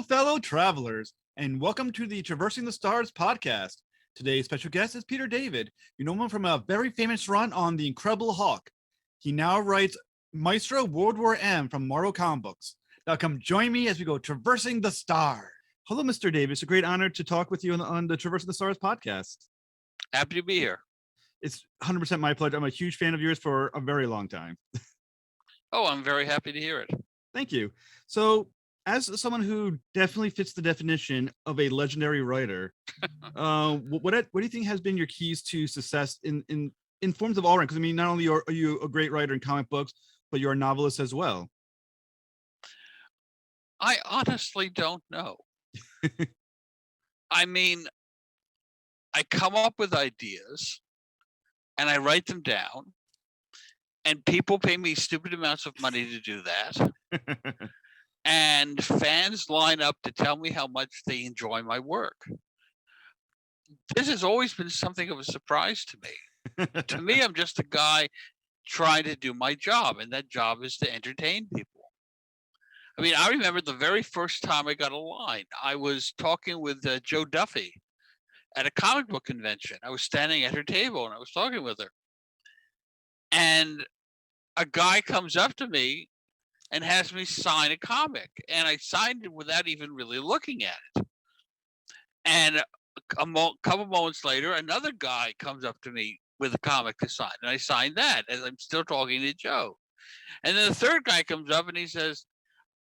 Hello, fellow travelers, and welcome to the Traversing the Stars podcast. Today's special guest is Peter David. You know him from a very famous run on The Incredible Hulk. He now writes Maestro World War M from Marvel Comic Books. Now come join me as we go Traversing the Stars. Hello, Mr. David. It's a great honor to talk with you on the Traversing the Stars podcast. Happy to be here. It's 100% my pleasure. I'm a huge fan of yours for a very long time. Oh, I'm very happy to hear it. Thank you. So, as someone who definitely fits the definition of a legendary writer, what do you think has been your keys to success in forms of all rank? Because I mean, not only are you a great writer in comic books, but you're a novelist as well. I honestly don't know. I mean, I come up with ideas and I write them down, and people pay me stupid amounts of money to do that. And fans line up to tell me how much they enjoy my work. This has always been something of a surprise to me. To me, I'm just a guy trying to do my job, and that job is to entertain people. I mean, I remember the very first time I got a line. I was talking with Joe Duffy at a comic book convention. I was standing at her table and I was talking with her. And a guy comes up to me and has me sign a comic. And I signed it without even really looking at it. And a couple moments later, another guy comes up to me with a comic to sign. And I signed that as I'm still talking to Joe. And then the third guy comes up and he says,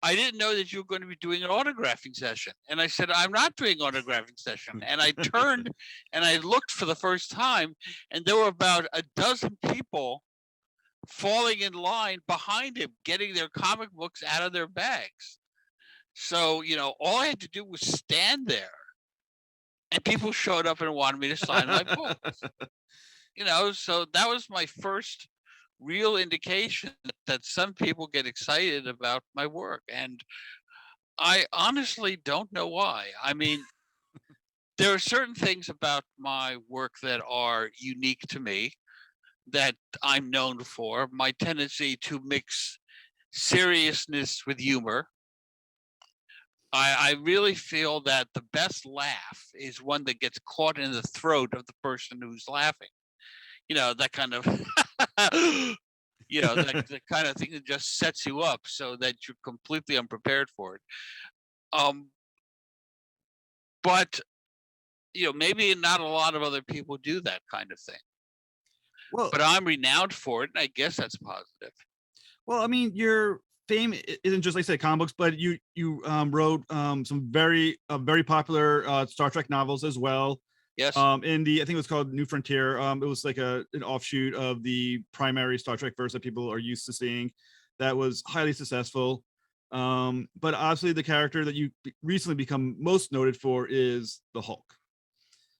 I didn't know that you were going to be doing an autographing session. And I said, I'm not doing an autographing session. And I turned and I looked for the first time, and there were about a dozen people falling in line behind him, getting their comic books out of their bags. So, all I had to do was stand there, and people showed up and wanted me to sign my books. So that was my first real indication that some people get excited about my work, and I honestly don't know why. I mean, there are certain things about my work that are unique to me that I'm known for. My tendency to mix seriousness with humor. I really feel that the best laugh is one that gets caught in the throat of the person who's laughing. That kind of the kind of thing that just sets you up so that you're completely unprepared for it. But maybe not a lot of other people do that kind of thing. Well, but I'm renowned for it, and I guess that's positive. Well, I mean, your fame isn't just like I said comic books, but you wrote some very popular Star Trek novels as well. Yes. In the I think it was called New Frontier. It was like an offshoot of the primary Star Trek verse that people are used to seeing. That was highly successful. But obviously, the character that you recently become most noted for is the Hulk.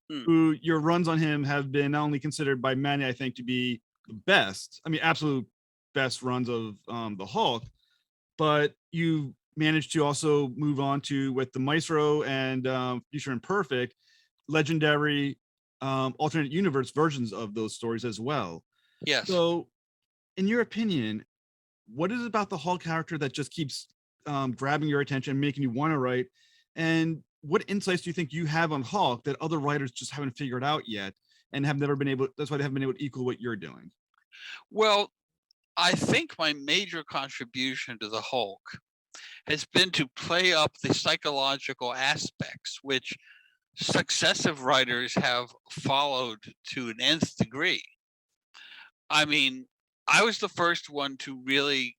Who your runs on him have been not only considered by many, I think, to be the best. I mean, absolute best runs of the Hulk, but you managed to also move on to with the Maestro and Future Imperfect, legendary alternate universe versions of those stories as well. Yes. So, in your opinion, what is it about the Hulk character that just keeps grabbing your attention, making you want to write? And what insights do you think you have on Hulk that other writers just haven't figured out yet and have never been able, that's why they haven't been able to equal what you're doing? Well, I think my major contribution to the Hulk has been to play up the psychological aspects, which successive writers have followed to an nth degree. I mean, I was the first one to really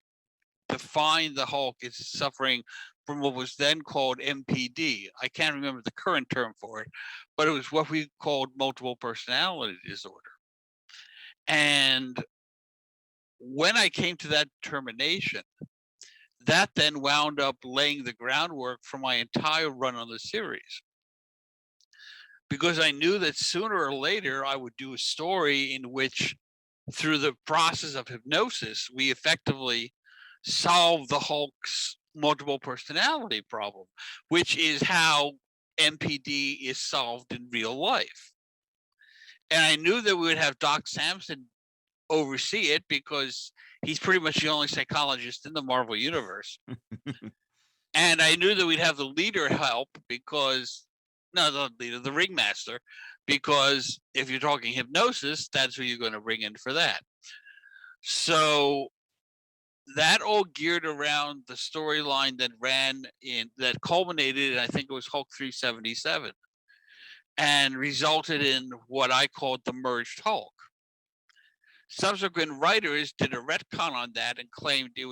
define the Hulk as suffering from what was then called MPD. I can't remember the current term for it, but it was what we called multiple personality disorder. And when I came to that determination, that then wound up laying the groundwork for my entire run on the series. Because I knew that sooner or later I would do a story in which, through the process of hypnosis, we effectively solve the Hulk's multiple personality problem, which is how MPD is solved in real life. And I knew that we would have Doc Samson oversee it because he's pretty much the only psychologist in the Marvel universe. And I knew that we'd have the leader help because, no, the leader, the ringmaster, because if you're talking hypnosis, that's who you're going to bring in for that. So that all geared around the storyline that culminated in, I think it was Hulk 377, and resulted in what I called the merged Hulk. Subsequent writers did a retcon on that and claimed that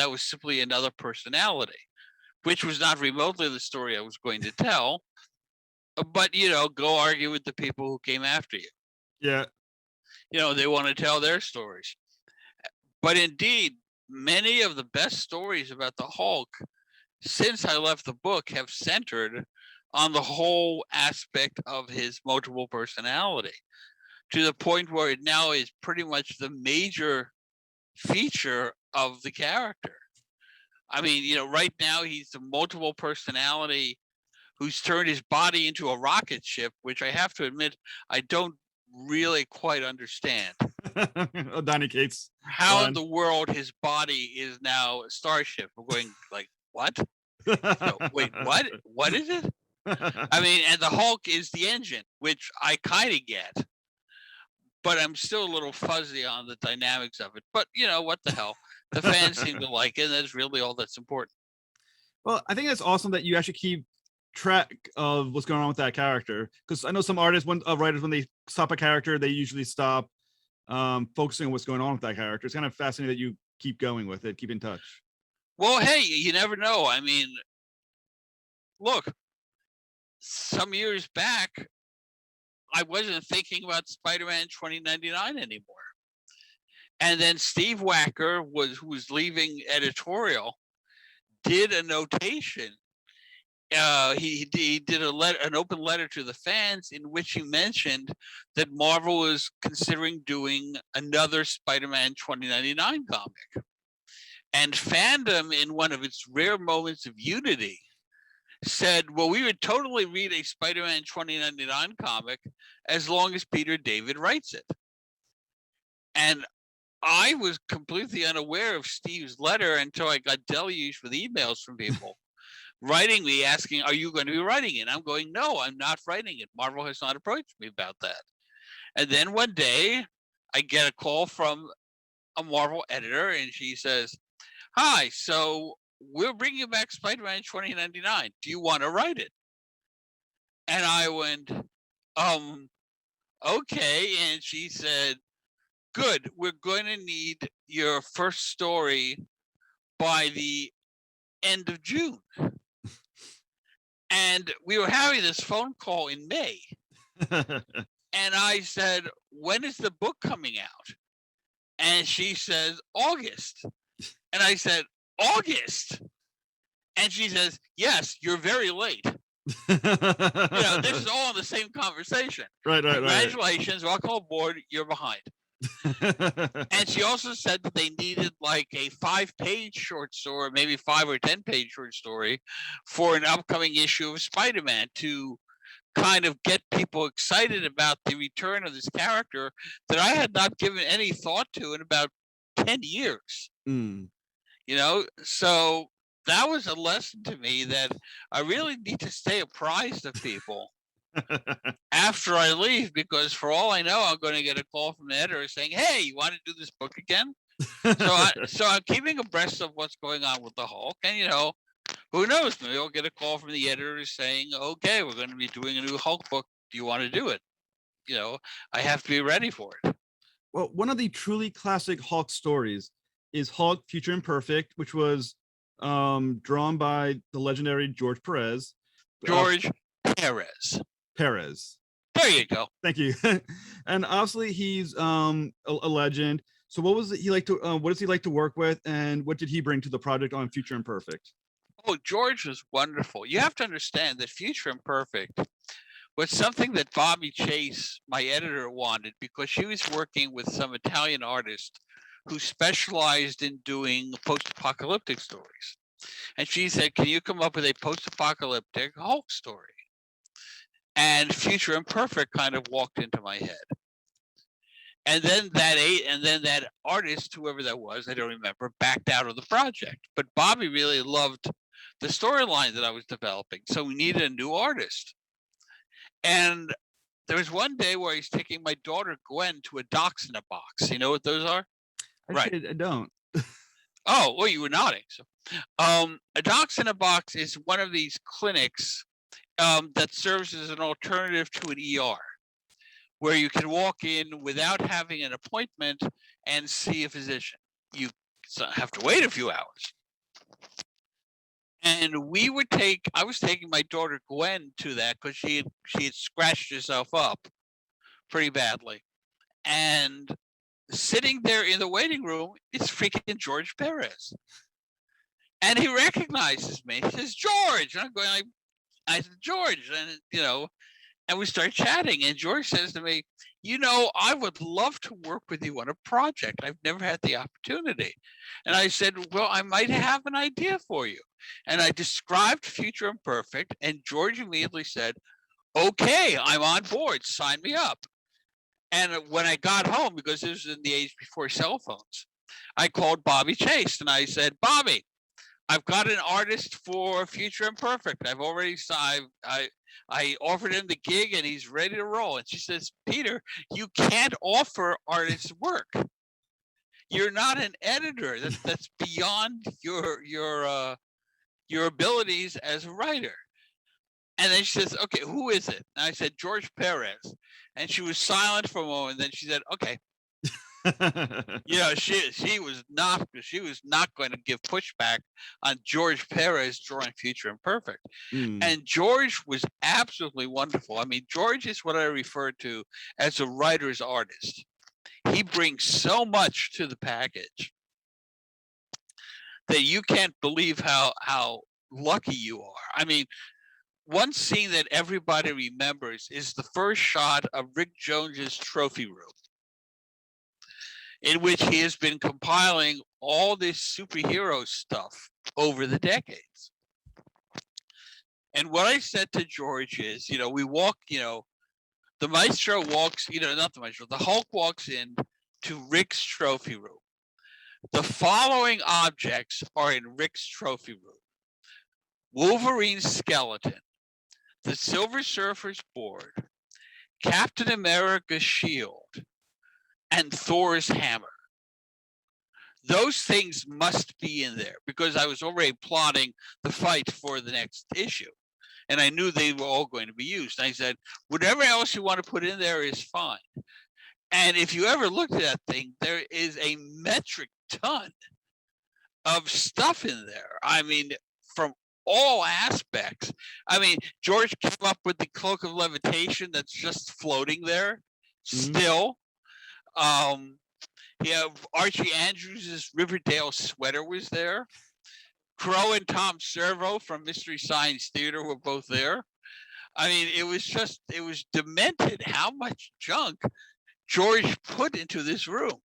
was simply another personality, which was not remotely the story I was going to tell. But go argue with the people who came after you. Yeah. They want to tell their stories. But indeed, many of the best stories about the Hulk since I left the book have centered on the whole aspect of his multiple personality, to the point where it now is pretty much the major feature of the character. I mean, right now he's the multiple personality who's turned his body into a rocket ship, which I have to admit I don't really quite understand. Oh, Donny Cates. How in the world his body is now a starship? I'm going like, what? No, wait, what? What is it? I mean, and the Hulk is the engine, which I kind of get, but I'm still a little fuzzy on the dynamics of it. But what the hell? The fans seem to like it, and that's really all that's important. Well, I think that's awesome that you actually keep track of what's going on with that character, because I know some writers, when they stop a character, they usually stop focusing on what's going on with that character. It's kind of fascinating that you keep going with it, keep in touch. Well, hey, you never know. I mean, look, some years back, I wasn't thinking about Spider-Man 2099 anymore. And then Steve Wacker, who was leaving editorial, did a notation. He did an open letter to the fans in which he mentioned that Marvel was considering doing another Spider-Man 2099 comic. And fandom, in one of its rare moments of unity, said, well, we would totally read a Spider-Man 2099 comic as long as Peter David writes it. And I was completely unaware of Steve's letter until I got deluged with emails from people writing me asking, are you going to be writing it? I'm going, no, I'm not writing it. Marvel has not approached me about that. And then one day I get a call from a Marvel editor, and she says, hi, so we're bringing back Spider-Man 2099. Do you want to write it? And I went, okay. And she said, good, we're going to need your first story by the end of June. And we were having this phone call in May. And I said, when is the book coming out? And she says, August. And I said, August? And she says, yes, you're very late. This is all in the same conversation. Right. Congratulations, welcome aboard, you're behind. And she also said that they needed like a 5-page short story, maybe 5 or 10-page short story for an upcoming issue of Spider-Man to kind of get people excited about the return of this character that I had not given any thought to in about 10 years. So that was a lesson to me that I really need to stay apprised of people after I leave, because for all I know, I'm going to get a call from the editor saying, hey, you want to do this book again? So I'm keeping abreast of what's going on with the Hulk. And, who knows? Maybe I'll get a call from the editor saying, okay, we're going to be doing a new Hulk book. Do you want to do it? I have to be ready for it. Well, one of the truly classic Hulk stories is Hulk Future Imperfect, which was drawn by the legendary George Perez. Perez. There you go. Thank you. And obviously he's a legend. So what was he like to what does he like to work with, and what did he bring to the project on Future Imperfect? Oh, George was wonderful. You have to understand that Future Imperfect was something that Bobby Chase, my editor, wanted, because she was working with some Italian artist who specialized in doing post-apocalyptic stories. And she said, can you come up with a post-apocalyptic Hulk story? And Future Imperfect kind of walked into my head. And then that artist, whoever that was, I don't remember, backed out of the project. But Bobby really loved the storyline that I was developing. So we needed a new artist. And there was one day where he's taking my daughter Gwen to a Docs in a Box. You know what those are? Right. Actually, I don't. Oh, well, you were nodding. So, a Docs in a Box is one of these clinics that serves as an alternative to an ER, where you can walk in without having an appointment and see a physician. You have to wait a few hours. And I was taking my daughter Gwen to that because she had scratched herself up pretty badly. And sitting there in the waiting room is freaking George Perez. And he recognizes me. He says, George. And I'm going like, I said, George. And we start chatting. And George says to me, I would love to work with you on a project. I've never had the opportunity. And I said, well, I might have an idea for you. And I described Future Imperfect. And George immediately said, okay, I'm on board. Sign me up. And when I got home, because this was in the age before cell phones, I called Bobby Chase and I said, Bobby, I've got an artist for Future Imperfect. I've already signed. I offered him the gig and he's ready to roll. And she says, Peter, you can't offer artists work. You're not an editor. That's beyond your abilities as a writer. And then she says, okay, who is it? And I said, George Perez. And she was silent for a moment. Then she said, okay. She was not going to give pushback on George Perez drawing Future Imperfect. And George was absolutely wonderful. I mean, George is what I refer to as a writer's artist. He brings so much to the package that you can't believe how lucky you are. I mean, one scene that everybody remembers is the first shot of Rick Jones's trophy room, in which he has been compiling all this superhero stuff over the decades. And what I said to George is, we walk, the Maestro walks, not the Maestro, the Hulk walks in to Rick's trophy room. The following objects are in Rick's trophy room: Wolverine's skeleton, the Silver Surfer's board, Captain America's shield, and Thor's hammer. Those things must be in there because I was already plotting the fight for the next issue. And I knew they were all going to be used. And I said, whatever else you want to put in there is fine. And if you ever looked at that thing, there is a metric ton of stuff in there. I mean, from all aspects. I mean, George came up with the cloak of levitation that's just floating there still. Archie Andrews' Riverdale sweater was there. Crow and Tom Servo from Mystery Science Theater were both there. I mean, it was demented how much junk George put into this room.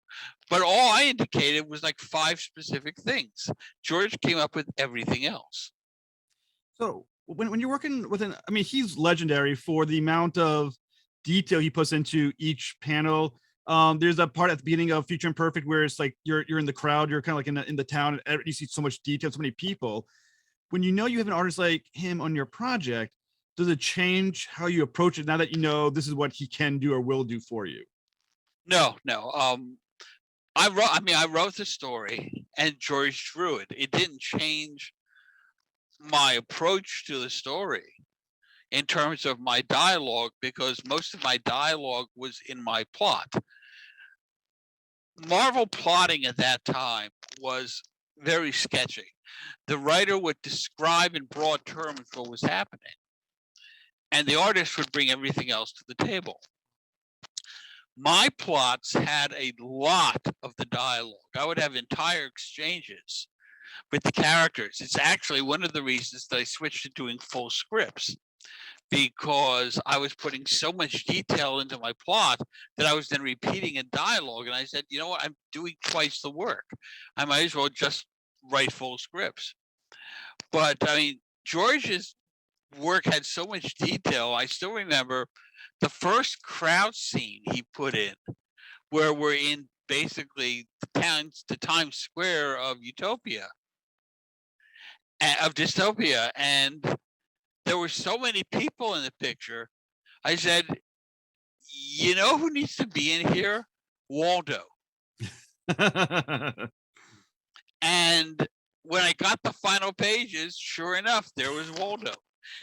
But all I indicated was like 5 specific things. George came up with everything else. So when you're working with I mean, he's legendary for the amount of detail he puts into each panel. There's a part at the beginning of Future Imperfect where it's like you're in the crowd, you're kind of like in the town, and you see so much detail, so many people. When you know you have an artist like him on your project, does it change how you approach it now that you know this is what he can do or will do for you? No. I wrote the story and George drew it. It didn't change my approach to the story in terms of my dialogue because most of my dialogue was in my plot. Marvel plotting at that time was very sketchy. The writer would describe in broad terms what was happening, and the artist would bring everything else to the table. My plots had a lot of the dialogue. I would have entire exchanges with the characters. It's actually one of the reasons that I switched to doing full scripts, because I was putting so much detail into my plot that I was then repeating in dialogue. And I said, you know what, I'm doing twice the work. I might as well just write full scripts. But I mean, George's work had so much detail. I still remember the first crowd scene he put in, where we're in basically the Times Square of Utopia. of dystopia, and there were so many people in the picture. I said, you know who needs to be in here? Waldo. And when I got the final pages, sure enough, there was Waldo.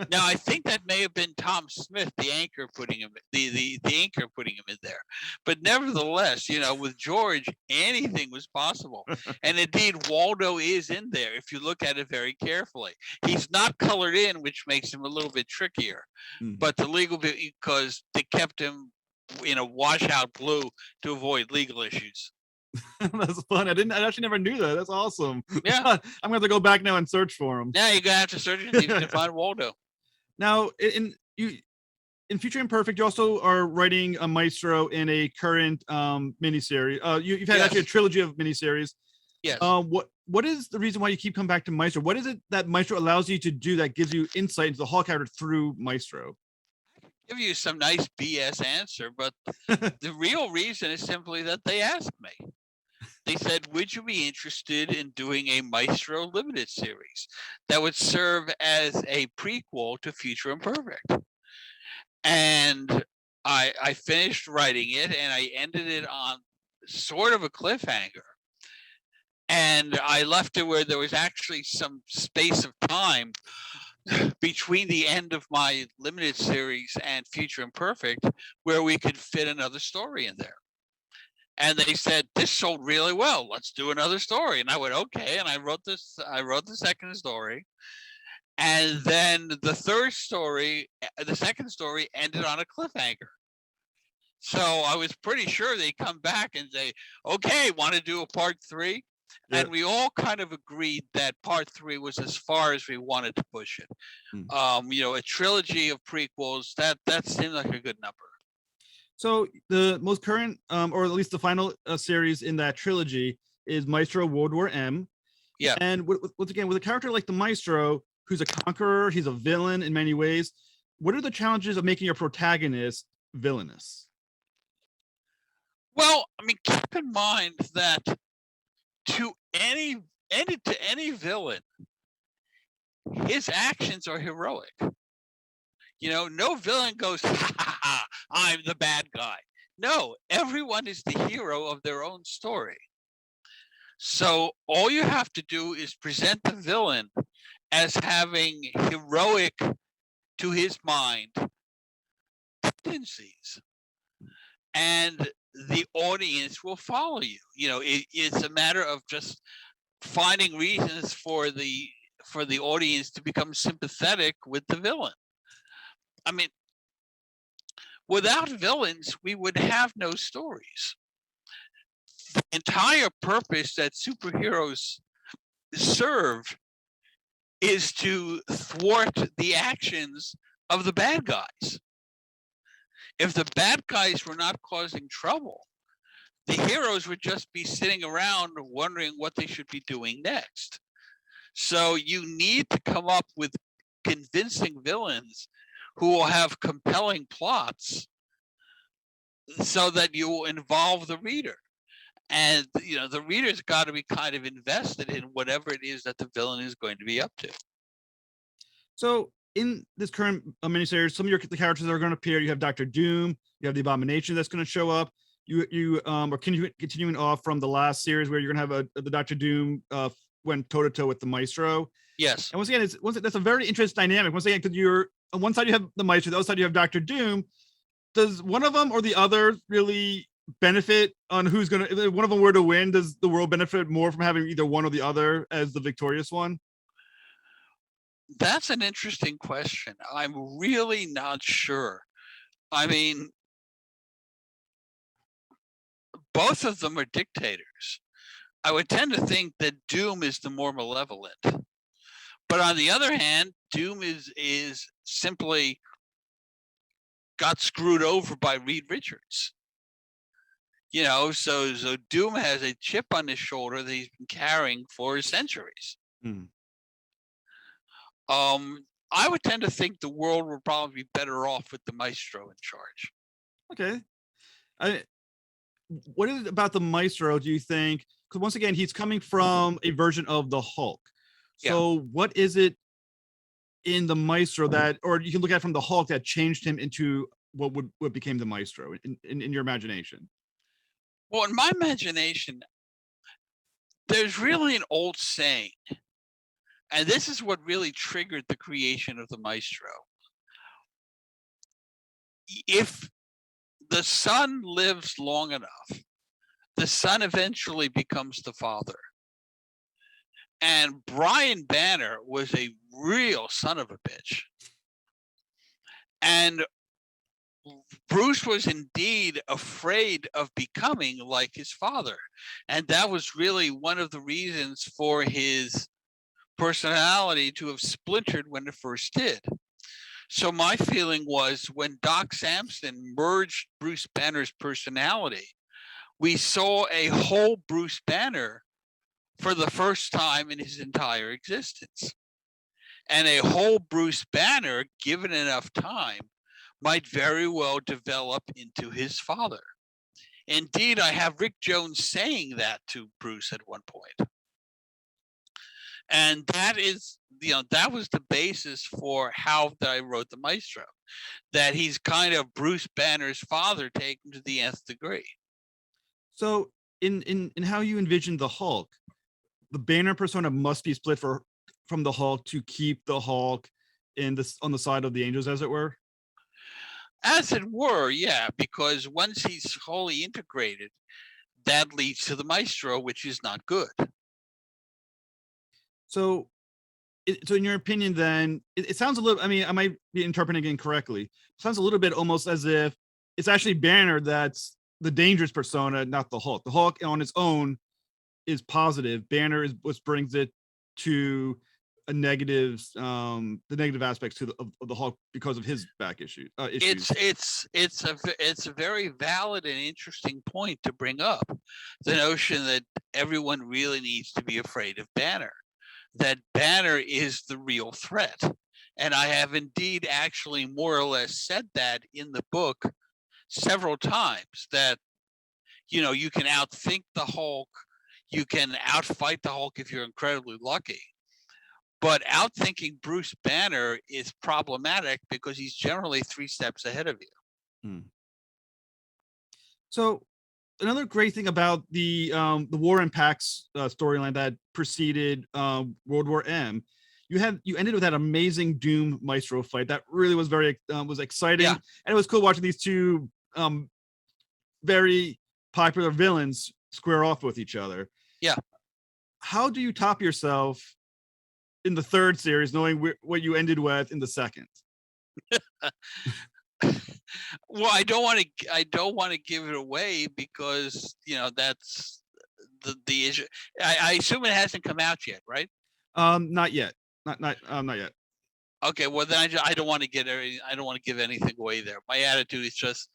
Now I think that may have been Tom Smith, the anchor, putting him the anchor putting him in there. But nevertheless, with George, anything was possible. And indeed, Waldo is in there if you look at it very carefully. He's not colored in, which makes him a little bit trickier. But the legal because they kept him in a washout blue to avoid legal issues. That's fun. I actually never knew that. That's awesome. Yeah. I'm gonna have to go back now and search for him. Now you're gonna have to search and see if you can find Waldo. Now, in Future Imperfect, you also are writing a Maestro in a current miniseries. You've had actually a trilogy of miniseries. Yes. What is the reason why you keep coming back to Maestro? What is it that Maestro allows you to do that gives you insight into the Hall character through Maestro? Give you some nice BS answer, but the real reason is simply that they asked me. They said, would you be interested in doing a Maestro limited series that would serve as a prequel to Future Imperfect? And I finished writing it, and I ended it on sort of a cliffhanger. And I left it where there was actually some space of time between the end of my limited series and Future Imperfect where we could fit another story in there. And they said, this sold really well. Let's do another story. And I went, okay. And I wrote the second story. And then the second story ended on a cliffhanger. So I was pretty sure they'd come back and say, okay, want to do a part 3? Yeah. And we all kind of agreed that part 3 was as far as we wanted to push it. A trilogy of prequels, that seemed like a good number. So the most current, or at least the final series in that trilogy is Maestro World War M. Yeah. And once again, with a character like the Maestro, who's a conqueror, he's a villain in many ways. What are the challenges of making your protagonist villainous? Well, I mean, keep in mind that to any villain, his actions are heroic. No villain goes, ha, ha, ha, I'm the bad guy. No, everyone is the hero of their own story. So all you have to do is present the villain as having heroic, to his mind, tendencies. And the audience will follow you. It's a matter of just finding reasons for the audience to become sympathetic with the villain. I mean, without villains, we would have no stories. The entire purpose that superheroes serve is to thwart the actions of the bad guys. If the bad guys were not causing trouble, the heroes would just be sitting around wondering what they should be doing next. So you need to come up with convincing villains who will have compelling plots so that you will involve the reader. And, the reader's got to be kind of invested in whatever it is that the villain is going to be up to. So in this current miniseries, some of the characters that are going to appear, you have Dr. Doom, you have the Abomination that's going to show up. You are continuing off from the last series where you're going to have the Dr. Doom went toe-to-toe with the Maestro. Yes. And once again, that's a very interesting dynamic. Once again, because you're on one side you have the Maestro, the other side you have Dr. Doom. Does one of them or the other really benefit on who's going to, if one of them were to win, does the world benefit more from having either one or the other as the victorious one? That's an interesting question. I'm really not sure. I mean, both of them are dictators. I would tend to think that Doom is the more malevolent. But on the other hand, Doom is simply got screwed over by Reed Richards. So Doom has a chip on his shoulder that he's been carrying for centuries. I would tend to think the world would probably be better off with the Maestro in charge. Okay. What is it about the Maestro, do you think? Because once again, he's coming from a version of the Hulk, Yeah. So what is it in the Maestro that, or you can look at it from the Hulk, that changed him into what became the Maestro in your imagination? Well, in my imagination, there's really an old saying, and this is what really triggered the creation of the Maestro. If the son lives long enough, the son eventually becomes the father. And Brian Banner was a real son of a bitch. And Bruce was indeed afraid of becoming like his father. And that was really one of the reasons for his personality to have splintered when it first did. So my feeling was when Doc Samson merged Bruce Banner's personality, we saw a whole Bruce Banner for the first time in his entire existence. And a whole Bruce Banner, given enough time, might very well develop into his father. Indeed, I have Rick Jones saying that to Bruce at one point. And that is, that was the basis for how that I wrote the Maestro, that he's kind of Bruce Banner's father taken to the nth degree. So in how you envision the Hulk, the Banner persona must be split from the Hulk to keep the Hulk on the side of the angels, as it were. As it were, yeah, because once he's wholly integrated, that leads to the Maestro, which is not good. So, so in your opinion, then it sounds a little. I mean, I might be interpreting it incorrectly. It sounds a little bit almost as if it's actually Banner that's the dangerous persona, not the Hulk. The Hulk on its own is positive. Banner is what brings it to a negative, the negative aspects of the Hulk because of his back issues. It's a very valid and interesting point to bring up. The notion that everyone really needs to be afraid of Banner, that Banner is the real threat. And I have indeed actually more or less said that in the book several times, that you can outthink the Hulk, you can outfight the Hulk if you're incredibly lucky. But outthinking Bruce Banner is problematic because he's generally 3 steps ahead of you. Hmm. So another great thing about the War and Pax storyline that preceded World War M, you ended with that amazing Doom Maestro fight that really was very was exciting, Yeah. and it was cool watching these two very popular villains square off with each other. Yeah. How do you top yourself in the third series, knowing what you ended with in the second? Well, I don't want to give it away because that's the issue. I assume it hasn't come out yet, right? Not yet. Not yet. Okay, well then I don't want to give anything away there. My attitude is just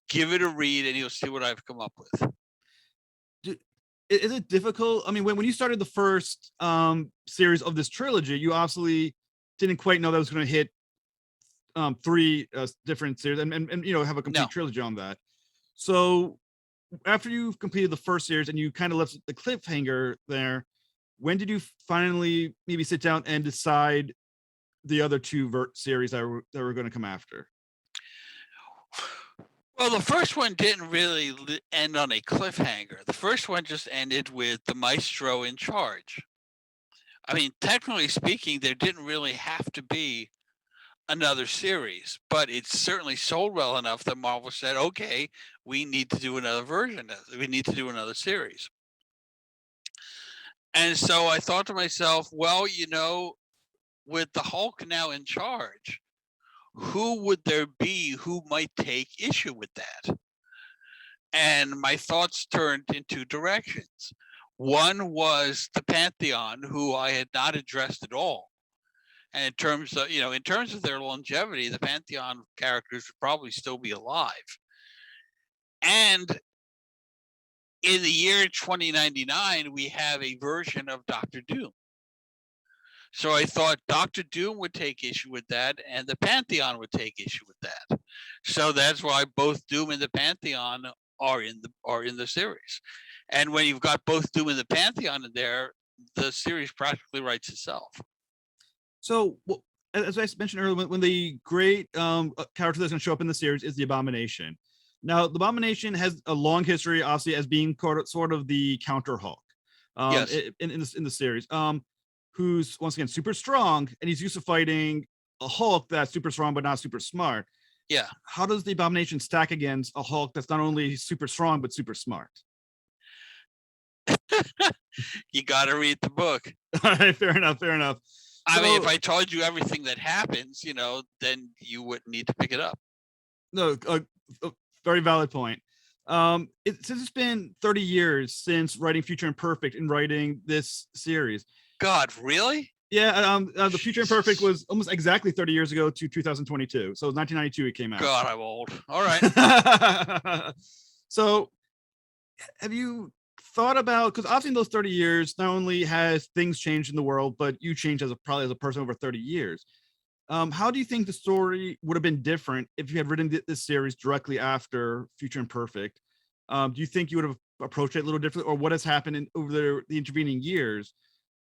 give it a read and you'll see what I've come up with. Is it difficult? I mean, when you started the first series of this trilogy, you obviously didn't quite know that was going to hit 3 different series and have a complete trilogy on that. So after you've completed the first series and you kind of left the cliffhanger there, when did you finally maybe sit down and decide the other 2 series that were going to come after? Well, the first one didn't really end on a cliffhanger. The first one just ended with the Maestro in charge. I mean, technically speaking, there didn't really have to be another series, but it certainly sold well enough that Marvel said, okay, we need to do another version. We need to do another series. And so I thought to myself, well, with the Hulk now in charge, who would there be who might take issue with that? And my thoughts turned in 2 directions. One was the Pantheon, who I had not addressed at all. And in terms of their longevity, the Pantheon characters would probably still be alive. And in the year 2099, we have a version of Doctor Doom. So I thought Doctor Doom would take issue with that, and the Pantheon would take issue with that. So that's why both Doom and the Pantheon are in the series. And when you've got both Doom and the Pantheon in there, the series practically writes itself. So, well, as I mentioned earlier, when the great character that's going to show up in the series is the Abomination. Now, the Abomination has a long history, obviously, as being sort of the counter Hulk. Yes. In the series, who's once again super strong, and he's used to fighting a Hulk that's super strong but not super smart. Yeah. How does the Abomination stack against a Hulk that's not only super strong but super smart? You got to read the book. All right, fair enough. I mean, if I told you everything that happens, then you wouldn't need to pick it up. No, very valid point. Since it's been 30 years since writing Future Imperfect and writing this series. God, really? Yeah, the Future Imperfect was almost exactly 30 years ago to 2022. So it was 1992 it came out. God, I'm old. All right. So have you thought about, because obviously in those 30 years, not only has things changed in the world, but you changed probably as a person over 30 years. How do you think the story would have been different if you had written this series directly after Future Imperfect? Do you think you would have approached it a little differently, or what has happened over the intervening years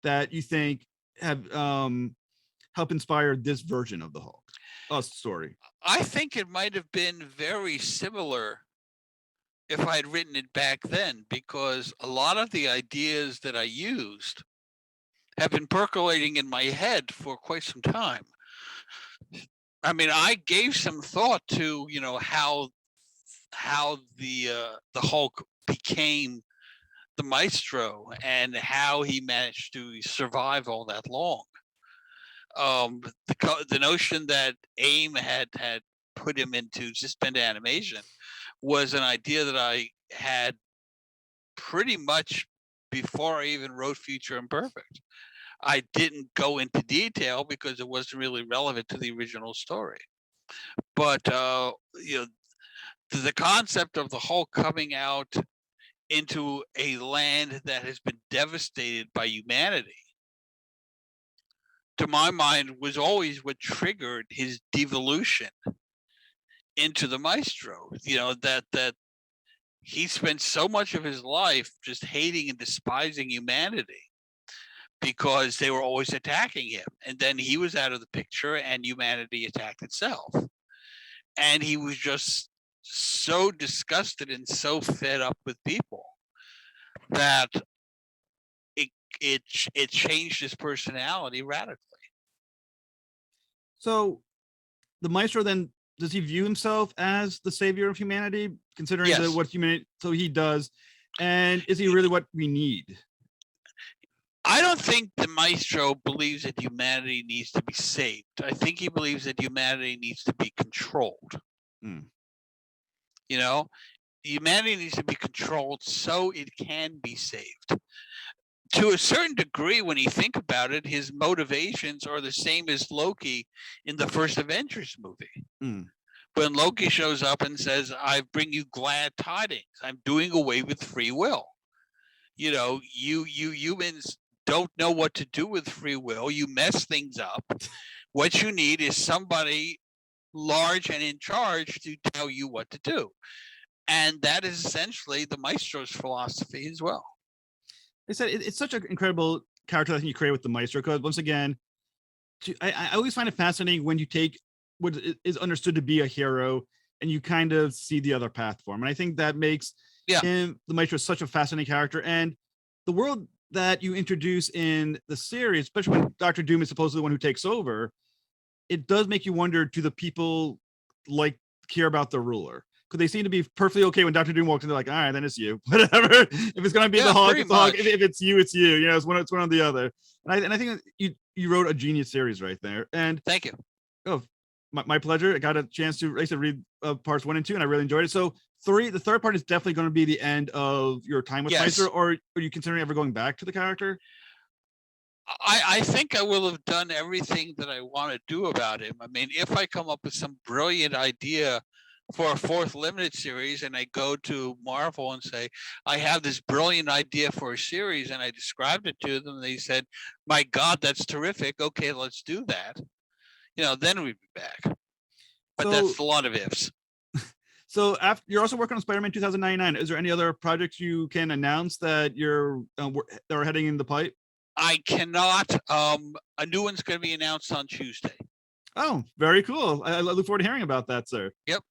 that you think have helped inspire this version of the Hulk story? I think it might have been very similar if I had written it back then, because a lot of the ideas that I used have been percolating in my head for quite some time. I mean, I gave some thought to, how the Hulk became the Maestro and how he managed to survive all that long. The notion that AIM had put him into suspended animation was an idea that I had pretty much before I even wrote Future Imperfect. I didn't go into detail because it wasn't really relevant to the original story. But the concept of the Hulk coming out into a land that has been devastated by humanity, to my mind, was always what triggered his devolution into the Maestro. That he spent so much of his life just hating and despising humanity because they were always attacking him. And then he was out of the picture and humanity attacked itself. And he was just so disgusted and so fed up with people that it changed his personality radically. So the Maestro then, does he view himself as the savior of humanity, considering Yes. what humanity? So he does, and is he really what we need? I don't think the Maestro believes that humanity needs to be saved. I think he believes that humanity needs to be controlled. Humanity needs to be controlled so it can be saved. To a certain degree, when you think about it, his motivations are the same as Loki in the first Avengers movie. When Loki shows up and says, "I bring you glad tidings. I'm doing away with free will." You humans don't know what to do with free will. You mess things up. What you need is somebody large and in charge to tell you what to do. And that is essentially the Maestro's philosophy as well. I said it's such an incredible character that you create with the Maestro, because once again, I always find it fascinating when you take what is understood to be a hero and you kind of see the other path for him. And I think that makes him, the Maestro, such a fascinating character. And the world that you introduce in the series, especially when Dr. Doom is supposedly the one who takes over, it does make you wonder, do the people care about the ruler? Because they seem to be perfectly okay when Dr. Doom walks in, they're like, all right, then it's you. Whatever. If it's gonna be the Hulk, it's the Hulk. If it's you, it's you. It's one or the other. And I think you wrote a genius series right there. And thank you. Oh, my pleasure. I got a chance to read parts 1 and 2, and I really enjoyed it. So the third part is definitely going to be the end of your time with Maestro, or are you considering ever going back to the character? I think I will have done everything that I want to do about him. I mean, if I come up with some brilliant idea for a fourth limited series and I go to Marvel and say, I have this brilliant idea for a series, and I described it to them, and they said, my God, that's terrific. Okay, let's do that. Then we'd be back. But that's a lot of ifs. So you're also working on Spider-Man 2099. Is there any other projects you can announce that that are heading in the pipe? I cannot. A new one's going to be announced on Tuesday. Oh, very cool. I look forward to hearing about that, sir. Yep.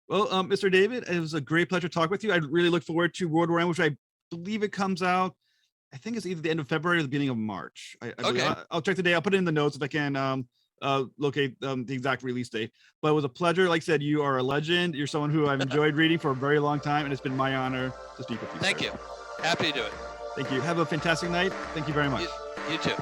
Well, Mr. David, it was a great pleasure to talk with you. I really look forward to World War M, which I believe it comes out. I think it's either the end of February or the beginning of March. Okay. I'll check the day. I'll put it in the notes if I can locate the exact release date. But it was a pleasure. Like I said, you are a legend. You're someone who I've enjoyed reading for a very long time, and it's been my honor to speak with you. Thank you. Happy to do it. Thank you. Have a fantastic night. Thank you very much. You too.